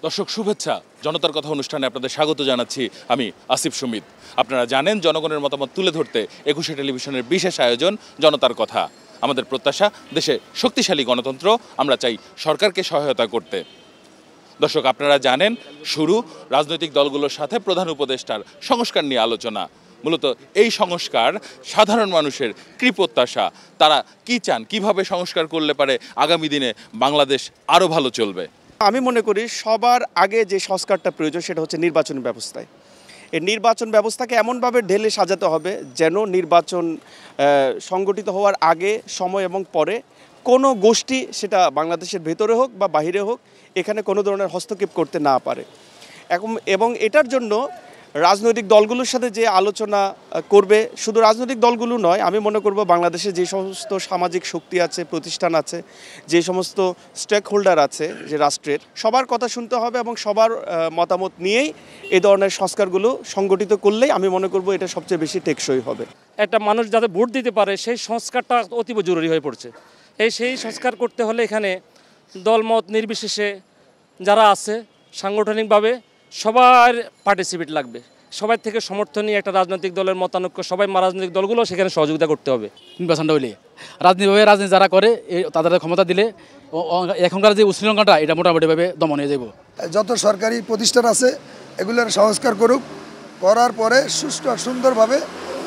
দর্শক শুভেচ্ছা, জনতার কথা অনুষ্ঠানে আপনাদের স্বাগত জানাচ্ছি। আমি আসিফ সুমিত। আপনারা জানেন জনগণের মতামত তুলে ধরতে ২১শে টেলিভিশনের বিশেষ আয়োজন জনতার কথা। আমাদের প্রত্যাশা দেশে শক্তিশালী গণতন্ত্র, আমরা চাই সরকারকে সহায়তা করতে। দর্শক আপনারা জানেন শুরু রাজনৈতিক দলগুলোর সাথে প্রধান উপদেষ্টার সংস্কার নিয়ে আলোচনা। মূলত এই সংস্কার সাধারণ মানুষের কী প্রত্যাশা, তারা কি চান, কিভাবে সংস্কার করলে পারে আগামী দিনে বাংলাদেশ আরও ভালো চলবে। আমি মনে করি সবার আগে যে সংস্কারটা প্রয়োজন সেটা হচ্ছে নির্বাচন ব্যবস্থায়। এই নির্বাচন ব্যবস্থাকে এমনভাবে ঢেলে সাজাতে হবে যেন নির্বাচন সংগঠিত হওয়ার আগে, সময় এবং পরে কোনো গোষ্ঠী, সেটা বাংলাদেশের ভেতরে হোক বা বাহিরে হোক, এখানে কোনো ধরনের হস্তক্ষেপ করতে না পারে। এবং এটার জন্য রাজনৈতিক দলগুলোর সাথে যে আলোচনা করবে, শুধু রাজনৈতিক দলগুলো নয়, আমি মনে করব বাংলাদেশে যে সমস্ত সামাজিক শক্তি আছে, প্রতিষ্ঠান আছে, যে সমস্ত স্টেক হোল্ডার আছে যে রাষ্ট্রের, সবার কথা শুনতে হবে এবং সবার মতামত নিয়েই এই ধরনের সংস্কারগুলো সংগঠিত করলেই আমি মনে করব এটা সবচেয়ে বেশি টেকসই হবে। একটা মানুষ যাতে ভোট দিতে পারে সেই সংস্কারটা অতীব জরুরি হয়ে পড়ছে। সেই সংস্কার করতে হলে এখানে দলমত নির্বিশেষে যারা আছে সাংগঠনিকভাবে সবার পার্টিসিপেট লাগবে, সবাই থেকে সমর্থন নিয়ে একটা রাজনৈতিক দলের মতানৈক্য, সবাই রাজনৈতিক দলগুলো সেখানে সহযোগিতা করতে হবে। নির্বাচনটা হইলে রাজনীতি যারা করে তাদের ক্ষমতা দিলে এখনকার যে উশৃঙ্খলাটা এটা মোটামুটিভাবে দমন হয়ে যাব। যত সরকারি প্রতিষ্ঠান আছে এগুলোর সংস্কার করুক, করার পরে সুষ্ঠু আর সুন্দরভাবে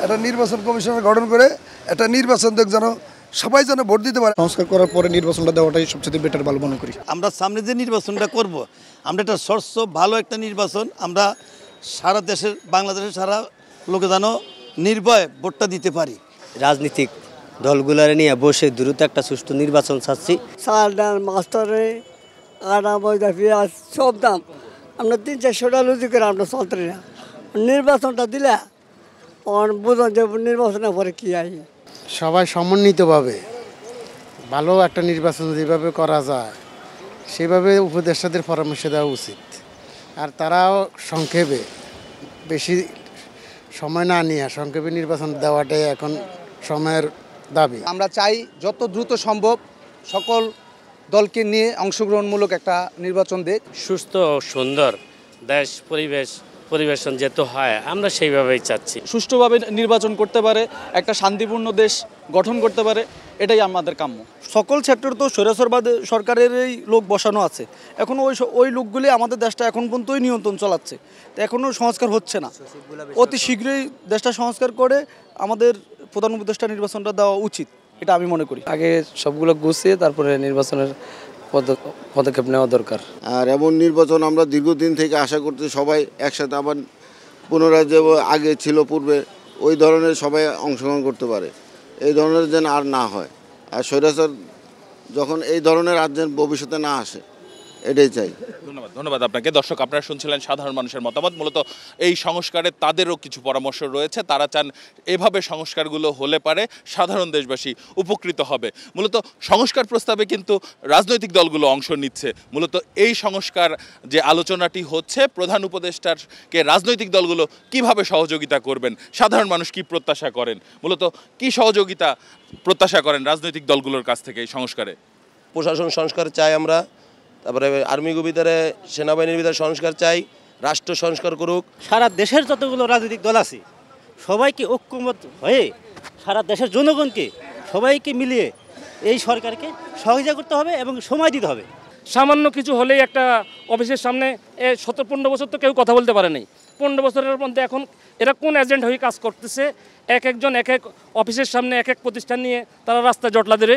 একটা নির্বাচন কমিশনার গঠন করে একটা নির্বাচন যেন সবাই যেন ভোট দিতে পারে। সংস্কার করার পরে নির্বাচনটা দেওয়াটাই সবচেয়ে বেটার ভালো মনে করি। আমরা সামনে যে নির্বাচনটা করব, আমরা একটা স্বচ্ছ ভালো একটা নির্বাচন, আমরা সারা দেশের, বাংলাদেশের সারা লোকে যেন নির্ভয়ে ভোটটা দিতে পারি। রাজনীতিক দলগুলোর নিয়ে বসে দ্রুত একটা সুষ্ঠু নির্বাচন চাচ্ছি। চাল, ডাল, মাস্টারে, আটা, ময়দা, পেঁয়াজ সব দাম, আমরা ৩-৪০০ টাকা লুজি করে আমরা চলতে না। নির্বাচনটা দিলে বুঝুন যে নির্বাচনের পরে কী আসে। সবাই সমন্বিতভাবে ভালো একটা নির্বাচন যেভাবে করা যায় সেভাবে উপদেষ্টাদের পরামর্শ দেওয়া উচিত। আর তারাও সংক্ষেপে, বেশি সময় না নিয়ে সংক্ষেপে নির্বাচন দেওয়াটাই এখন সময়ের দাবি। আমরা চাই যত দ্রুত সম্ভব সকল দলকে নিয়ে অংশগ্রহণমূলক একটা নির্বাচন দেখ। সুস্থ সুন্দর দেশ পরিবেশন যেতে হয়, আমরা সেইভাবেই চাচ্ছি। সুষ্ঠুভাবে নির্বাচন করতে পারে, একটা শান্তিপূর্ণ দেশ গঠন করতে পারে, এটাই আমাদের কাম্য। সকল সেক্টর তো স্বৈরাচারবাদ সরকারেরই লোক বসানো আছে, এখন ওই লোকগুলি আমাদের দেশটা এখন পর্যন্তই নিয়ন্ত্রণ চালাচ্ছে, তো এখনও সংস্কার হচ্ছে না। অতি শীঘ্রই দেশটা সংস্কার করে আমাদের প্রধান উপদেষ্টা নির্বাচনটা দেওয়া উচিত, এটা আমি মনে করি। আগে সবগুলো গুছিয়ে তারপরে নির্বাচনের পদক্ষেপ নেওয়া দরকার। আর এমন নির্বাচন আমরা দীর্ঘদিন থেকে আশা করতে, সবাই একসাথে আবার পুনরায় যে আগে ছিল পূর্বে ওই ধরনের সবাই অংশগ্রহণ করতে পারে, এই ধরনের যেন আর না হয়। আর স্বৈরাচার যখন এই ধরনের আর যেন ভবিষ্যতে না আসে, এটাই চাই। ধন্যবাদ আপনাকে। দর্শক আপনারা শুনছিলেন সাধারণ মানুষের মতামত। মূলত এই সংস্কারে তাদেরও কিছু পরামর্শ রয়েছে, তারা চান এভাবে সংস্কারগুলো হলে পারে সাধারণ দেশবাসী উপকৃত হবে। মূলত সংস্কার প্রস্তাবে কিন্তু রাজনৈতিক দলগুলো অংশ নিচ্ছে। মূলত এই সংস্কার যে আলোচনাটি হচ্ছে, প্রধান উপদেষ্টাকে রাজনৈতিক দলগুলো কিভাবে সহযোগিতা করবেন, সাধারণ মানুষ কি প্রত্যাশা করেন, মূলত কি সহযোগিতা প্রত্যাশা করেন রাজনৈতিক দলগুলোর কাছ থেকে এই সংস্কারে। প্রশাসন সংস্কার চাই আমরা, তারপরে আর্মির ভিতরে, সেনাবাহিনীর ভিতরে সংস্কার চাই, রাষ্ট্র সংস্কার করুক। সারা দেশের যতগুলো রাজনৈতিক দল আছে সবাইকে ঐক্যমত হয়ে সারা দেশের জনগণকে সবাইকে মিলিয়ে এই সরকারকে সহযোগিতা করতে হবে এবং সময় দিতে হবে। সামান্য কিছু হলেই একটা অফিসের সামনে 17-15 বছর তো কেউ কথা বলতে পারে নাই। 15 বছরের মধ্যে এখন এরা কোন এজেন্ট হয়ে কাজ করতেছে, একজন এক অফিসের সামনে এক প্রতিষ্ঠান নিয়ে তারা রাস্তায় জটলা ধরে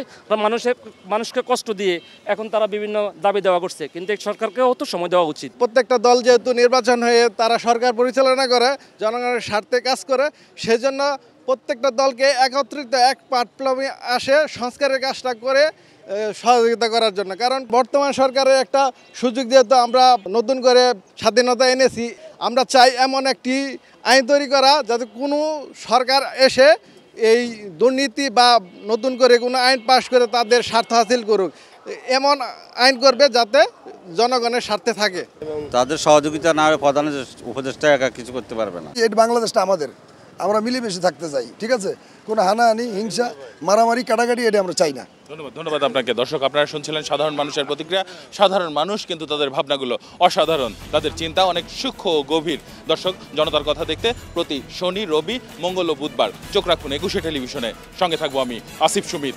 মানুষকে কষ্ট দিয়ে এখন তারা বিভিন্ন দাবি দেওয়া করছে, কিন্তু এই সরকারকেও তো সময় দেওয়া উচিত। প্রত্যেকটা দল যেহেতু নির্বাচন হয়ে তারা সরকার পরিচালনা করে, জনগণের স্বার্থে কাজ করে, সেজন্য প্রত্যেকটা দলকে একত্রিত এক প্ল্যাটফর্মে আসে সংস্কারের কাজটা করে সহযোগিতা করার জন্য। কারণ বর্তমান সরকারের একটা সুযোগ যেহেতু আমরা নতুন করে স্বাধীনতা এনেছি, আমরা চাই এমন একটি আইন তৈরি করা যাতে কোনো সরকার এসে এই দুর্নীতি বা নতুন করে কোনো আইন পাশ করে তাদের স্বার্থ হাসিল করুক, এমন আইন করবে যাতে জনগণের স্বার্থে থাকে। তাদের সহযোগিতা না হলে প্রধান উপদেষ্টা একা কিছু করতে পারবে না। এই বাংলাদেশটা আমাদের, আমরা মিলেমিশে থাকতে চাই, ঠিক আছে? কোনো হানাহানি, হিংসা, মারামারি, কাটাকাটি এটা আমরা চাই না। ধন্যবাদ আপনাকে। দর্শক, আপনারা শুনছিলেন সাধারণ মানুষের প্রতিক্রিয়া। সাধারণ মানুষ কিন্তু তাদের ভাবনাগুলো অসাধারণ, তাদের চিন্তা অনেক সূক্ষ্ম ও গভীর। দর্শক, জনতার কথা দেখতে প্রতি শনি, রবি, মঙ্গল ও বুধবার চোখ রাখুন 21 টেলিভিশনে। সঙ্গে থাকবো আমি আসিফ সুমিত।